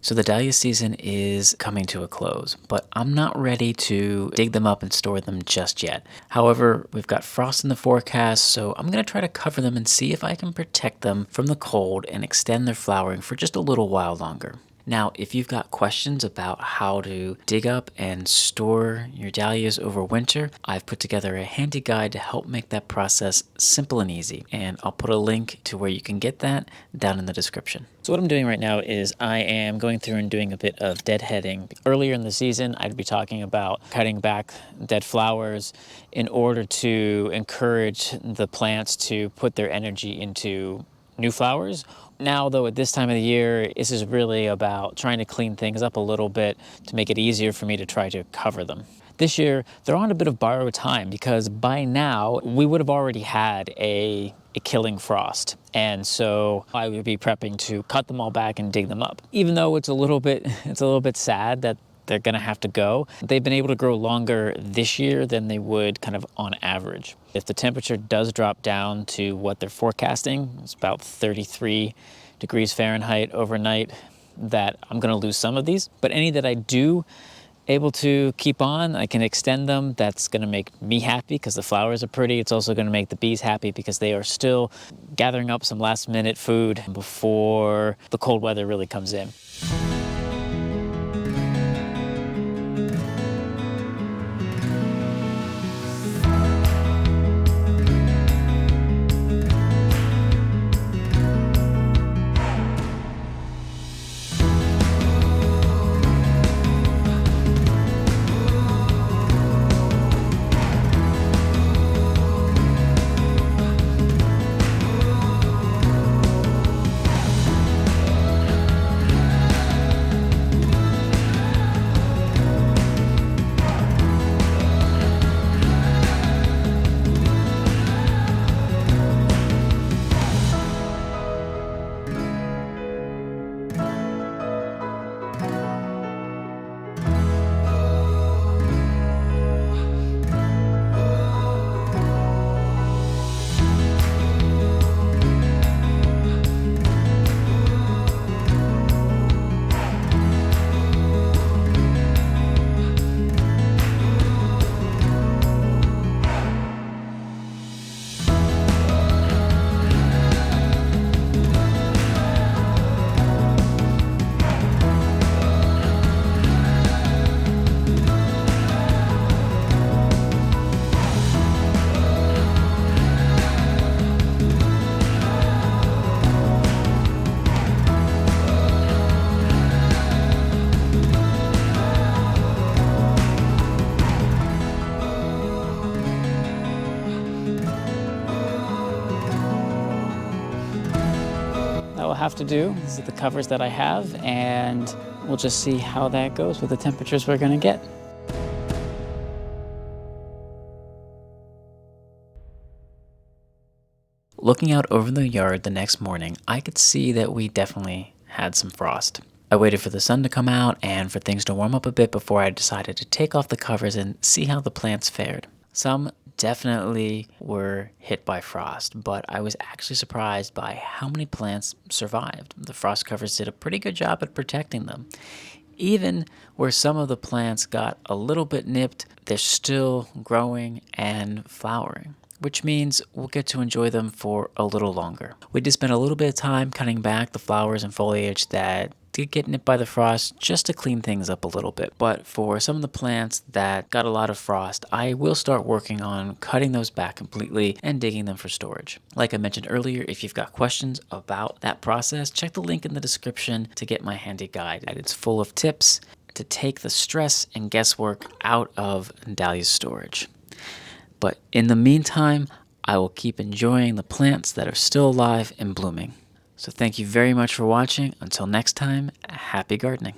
So the dahlia season is coming to a close, but I'm not ready to dig them up and store them just yet. However, we've got frost in the forecast, so I'm going to try to cover them and see if I can protect them from the cold and extend their flowering for just a little while longer. Now, if you've got questions about how to dig up and store your dahlias over winter, I've put together a handy guide to help make that process simple and easy. And I'll put a link to where you can get that down in the description. So what I'm doing right now is I am going through and doing a bit of deadheading. Earlier in the season, I'd be talking about cutting back dead flowers in order to encourage the plants to put their energy into new flowers. Now, though, at this time of the year, this is really about trying to clean things up a little bit to make it easier for me to try to cover them. This year, they're on a bit of borrowed time because by now we would have already had a killing frost. And so I would be prepping to cut them all back and dig them up. Even though it's a little bit sad that they're gonna have to go. They've been able to grow longer this year than they would kind of on average. If the temperature does drop down to what they're forecasting, it's about 33 degrees Fahrenheit overnight, that I'm gonna lose some of these. But any that I do able to keep on, I can extend them. That's gonna make me happy because the flowers are pretty. It's also gonna make the bees happy because they are still gathering up some last minute food before the cold weather really comes in. That will have to do. These are the covers that I have, and we'll just see how that goes with the temperatures we're gonna get. Looking out over the yard the next morning, I could see that we definitely had some frost. I waited for the sun to come out and for things to warm up a bit before I decided to take off the covers and see how the plants fared. Some definitely were hit by frost, but I was actually surprised by how many plants survived. The frost covers did a pretty good job at protecting them. Even where some of the plants got a little bit nipped, they're still growing and flowering, which means we'll get to enjoy them for a little longer. We did spend a little bit of time cutting back the flowers and foliage that did get nipped by the frost just to clean things up a little bit. But for some of the plants that got a lot of frost, I will start working on cutting those back completely and digging them for storage. Like I mentioned earlier, if you've got questions about that process, check the link in the description to get my handy guide. It's full of tips to take the stress and guesswork out of dahlia storage. But in the meantime, I will keep enjoying the plants that are still alive and blooming. So thank you very much for watching. Until next time, happy gardening.